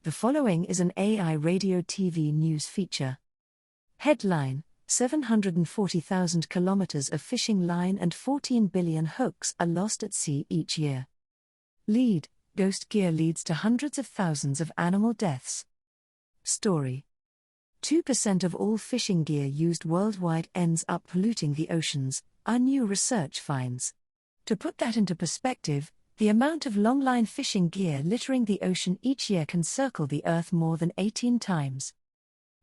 The following is an AI radio TV news feature. Headline: 740,000 kilometers of fishing line and 14 billion hooks are lost at sea each year. Lead: ghost gear leads to hundreds of thousands of animal deaths. Story: 2% of all fishing gear used worldwide ends up polluting the oceans, our new research finds. To put that into perspective, the amount of longline fishing gear littering the ocean each year can circle the Earth more than 18 times.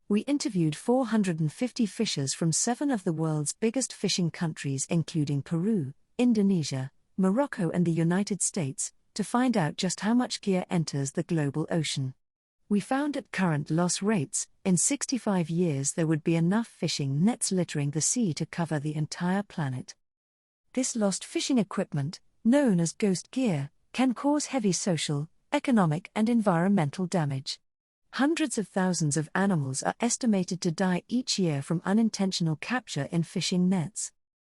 We interviewed 450 fishers from 7 of the world's biggest fishing countries, including Peru, Indonesia, Morocco, and the United States, to find out just how much gear enters the global ocean. We found at current loss rates, in 65 years there would be enough fishing nets littering the sea to cover the entire planet. This lost fishing equipment, known as ghost gear, can cause heavy social, economic, and environmental damage. Hundreds of thousands of animals are estimated to die each year from unintentional capture in fishing nets.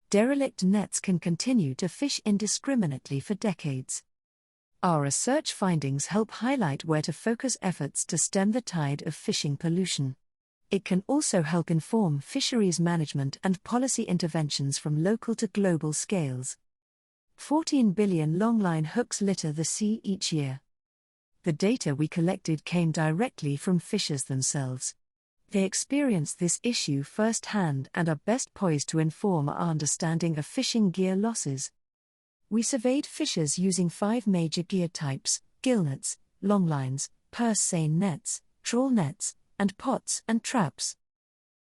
Derelict nets can continue to fish indiscriminately for decades. Our research findings help highlight where to focus efforts to stem the tide of fishing pollution. It can also help inform fisheries management and policy interventions from local to global scales. 14 billion longline hooks litter the sea each year. The data we collected came directly from fishers themselves. They experienced this issue firsthand and are best poised to inform our understanding of fishing gear losses. We surveyed fishers using 5 major gear types: gill nets, longlines, purse seine nets, trawl nets, and pots and traps.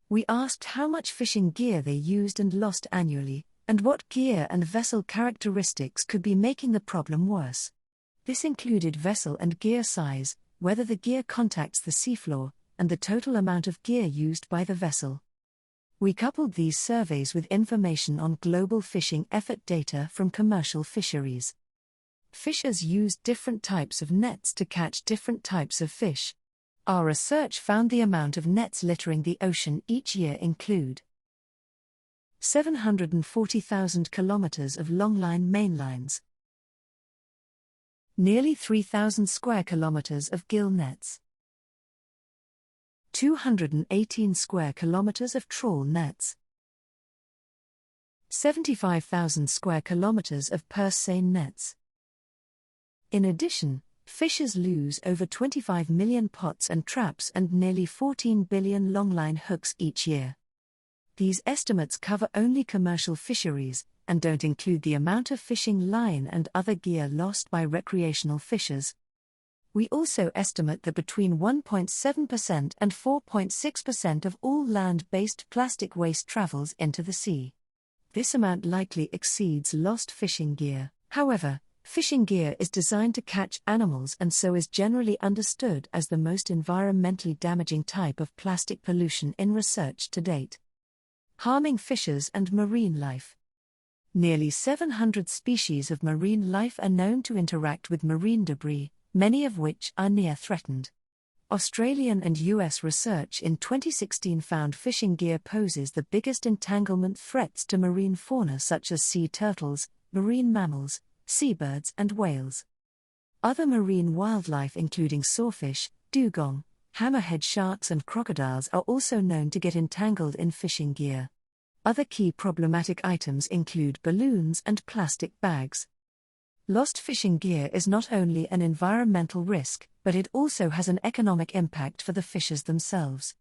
We asked how much fishing gear they used and lost annually, and what gear and vessel characteristics could be making the problem worse. This included vessel and gear size, whether the gear contacts the seafloor, and the total amount of gear used by the vessel. We coupled these surveys with information on global fishing effort data from commercial fisheries. Fishers used different types of nets to catch different types of fish. Our research found the amount of nets littering the ocean each year include 740,000 kilometers of longline mainlines, nearly 3,000 square kilometers of gill nets, 218 square kilometers of trawl nets, 75,000 square kilometers of purse seine nets. In addition, fishers lose over 25 million pots and traps and nearly 14 billion longline hooks each year. These estimates cover only commercial fisheries, and don't include the amount of fishing line and other gear lost by recreational fishers. We also estimate that between 1.7% and 4.6% of all land-based plastic waste travels into the sea. This amount likely exceeds lost fishing gear. However, fishing gear is designed to catch animals and so is generally understood as the most environmentally damaging type of plastic pollution in research to date. Harming fishers and marine life. Nearly 700 species of marine life are known to interact with marine debris, many of which are near threatened. Australian and US research in 2016 found fishing gear poses the biggest entanglement threats to marine fauna such as sea turtles, marine mammals, seabirds, and whales. Other marine wildlife including sawfish, dugong, hammerhead sharks, and crocodiles are also known to get entangled in fishing gear. Other key problematic items include balloons and plastic bags. Lost fishing gear is not only an environmental risk, but it also has an economic impact for the fishers themselves.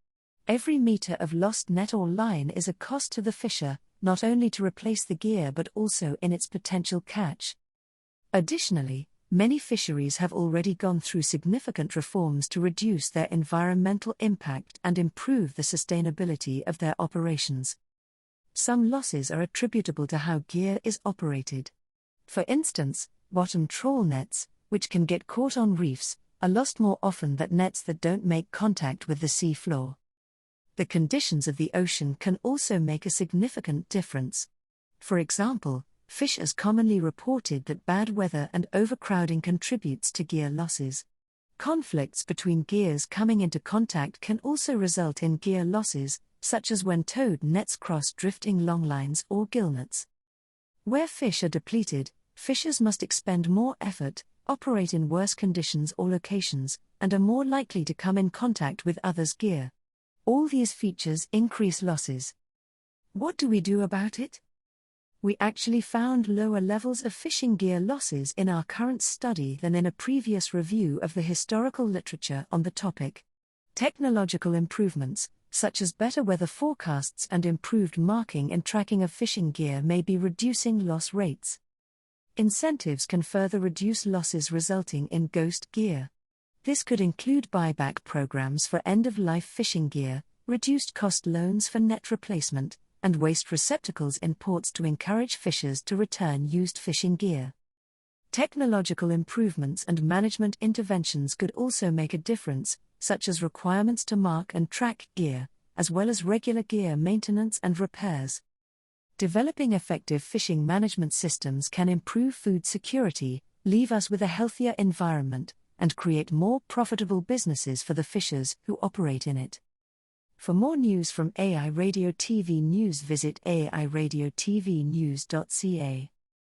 Every meter of lost net or line is a cost to the fisher, not only to replace the gear but also in its potential catch. Additionally, many fisheries have already gone through significant reforms to reduce their environmental impact and improve the sustainability of their operations. Some losses are attributable to how gear is operated. For instance, bottom trawl nets, which can get caught on reefs, are lost more often than nets that don't make contact with the sea floor. The conditions of the ocean can also make a significant difference. For example, fishers commonly reported that bad weather and overcrowding contributes to gear losses. Conflicts between gears coming into contact can also result in gear losses, such as when towed nets cross drifting longlines or gill nets. Where fish are depleted, fishers must expend more effort, operate in worse conditions or locations, and are more likely to come in contact with others' gear. All these features increase losses. What do we do about it? We actually found lower levels of fishing gear losses in our current study than in a previous review of the historical literature on the topic. Technological improvements, such as better weather forecasts and improved marking and tracking of fishing gear, may be reducing loss rates. Incentives can further reduce losses resulting in ghost gear. This could include buyback programs for end-of-life fishing gear, reduced cost loans for net replacement, and waste receptacles in ports to encourage fishers to return used fishing gear. Technological improvements and management interventions could also make a difference, such as requirements to mark and track gear, as well as regular gear maintenance and repairs. Developing effective fishing management systems can improve food security, leave us with a healthier environment, and create more profitable businesses for the fishers who operate in it. For more news from AI Radio TV News, visit airadiotvnews.ca.